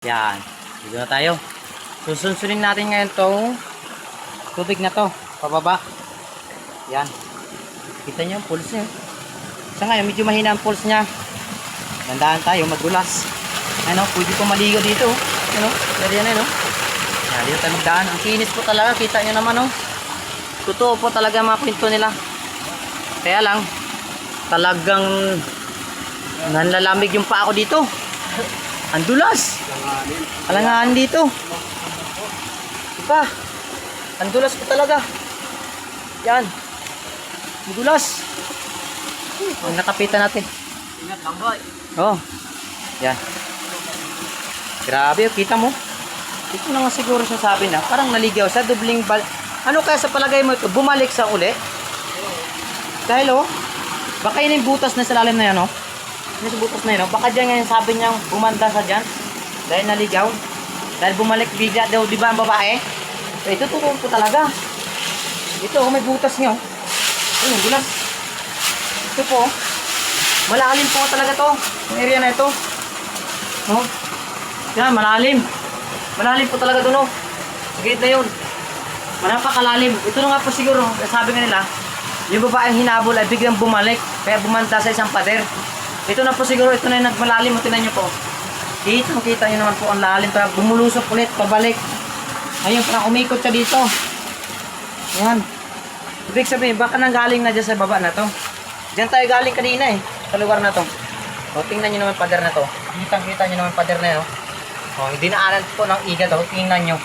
Yan. Dito na tayo. Susunsunin natin ngayon tong tubig na to. Pababa. Yan. Kita nyo yung pulse niya. Sa ngayon, medyo mahina ang pulse niya. Gandaan tayo, madulas. Ano, pwede po maligo dito. Ano, pwede yan, ano. Yan, dito tayo magdaan. Ang kinis po talaga. Kita nyo naman, oh. Totoo po talaga mga kwento nila. Kaya lang, talagang nanlalamig yung paa ko dito. Ang dulas. Alangaan dito. Diba? Ang dulas ko talaga. Yan. Ang dulas. Ang nakapitan natin. Ingat lang boy. Oh. Yan. Grabe, kita mo. Ito na nga siguro sasabi na. Parang naligaw sa dubling bal. Ano kaya sa palagay mo ito? Bumalik sa uli? Dahil oh. Baka yun yung butas na sa lalim na yan oh. Yung butas na yun oh. Baka dyan ngayon sabi niyang bumanda sa dyan. Dahil naligaw. Dahil bumalik bigla daw, di ba ang babae? Ito totoo po talaga. Ito oh, may butas niyo. Ayun, bulas. Ito po. Malalim po talaga to. Yung area na ito. Oh. Yan, malalim. Malalim po talaga doon oh. Sa gilid na yun. Napakalalim. Ito na nga po siguro, sabi nga nila, yung babaeng hinabol ay biglang bumalik. Kaya bumanta sa isang pader. Ito na po siguro, ito na yung nagmalalim. Tinan nyo po. Kita nyo naman po ang lalim. Parang bumulusok ulit, pabalik. Ayun, parang umikot siya dito. Yan. Ibig sabihin, baka nanggaling na dyan sa baba na to. Diyan tayo galing kanina eh. Sa lugar na to. O, tingnan nyo naman pader na to. Kita nyo naman pader na yun. O, dinaanan po ng igat. O, tingnan nyo.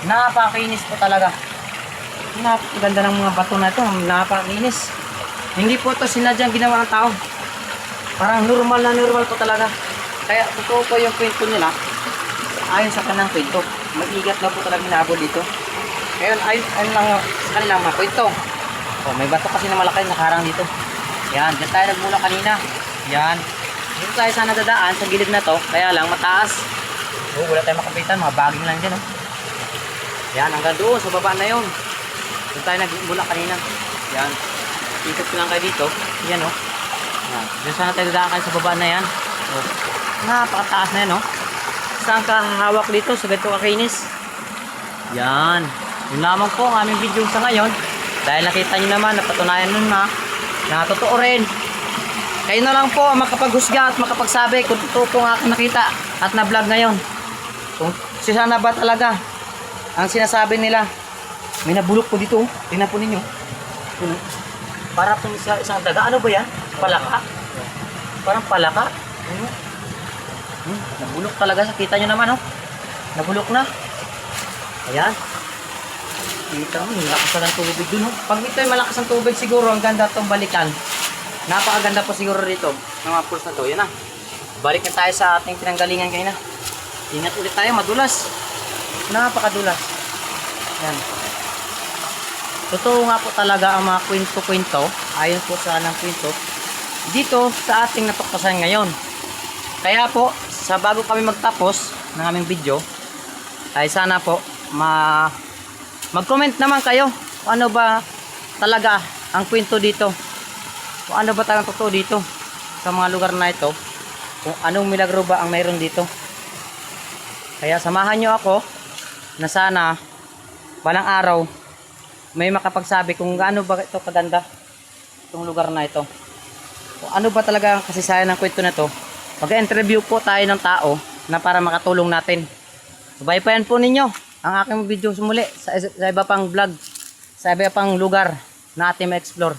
Napakakinis po talaga. Napakaganda ng mga bato na ito. Napakakinis. Hindi po ito sinadyang ginawa ng tao. Parang normal na normal po talaga. Kaya totoo po yung kwento nila. Ayon sa kanang kwento. Mag-igat na po talaga hinabol dito. Kaya ayun lang sa kanilang mga kwento. O, may bato kasi na malaki nakarang dito. Yan. Diyan tayo nagmula kanina. Yan. Dito tayo sana dadaan sa gilid na to. Kaya lang mataas. O, wala tayong makapitan. Mga baging lang dyan. O. Yan, hanggang doon, sa baba na yun. Doon tayo nagmula kanina. Yan. Ikot ko lang kayo dito. Yan, o. Yan. Diyan sana tayo dadaan kayo sa baba na yan. O. Napakataas na yan, o. Saan ka hawak dito sa ganito kakinis? Yan. Yun lamang po ang aming video sa ngayon. Dahil nakita nyo naman, napatunayan nun na totoo rin. Kayo na lang po ang makapaghusga at makapagsabi kung totoo po ang aking nakita at na-vlog ngayon. Kung sana ba talaga ang sinasabi nila, may nabulok po dito. Tingnan po ninyo. Para po isang daga. Ano ba yan? Palaka? Parang palaka. Nabulok talaga. Kita nyo naman, oh. Nabulok na. Ayan. Kita mo, malakas na ng tubig dun, oh. Pag ito ay malakas ang tubig, siguro ang ganda itong balikan. Napakaganda po siguro dito ng mga pools na to. Yan na. Balik na tayo sa ating pinanggalingan kayo na. Ingat ulit tayo, madulas. Napakadulas. Yan. Totoo nga po talaga ang mga kwento-kwento. Ayon po sa anang kwento. Dito sa ating natukpasan ngayon. Kaya po, sa bago kami magtapos ng aming video, ay sana po mag-comment naman kayo kung ano ba talaga ang kwento dito. Kung ano ba talagang totoo dito sa mga lugar na ito. Kung anong milagro ba ang mayroon dito. Kaya samahan nyo ako na sana balang araw may makapagsabi kung gaano ba ito kaganda itong lugar na ito. Kung ano ba talaga ang kasaysayan ng kwento na ito. Mag-interview po tayo ng tao na para makatulong natin. Subaybayan po ninyo ang aking video muli sa iba pang vlog, sa iba pang lugar na ating ma-explore.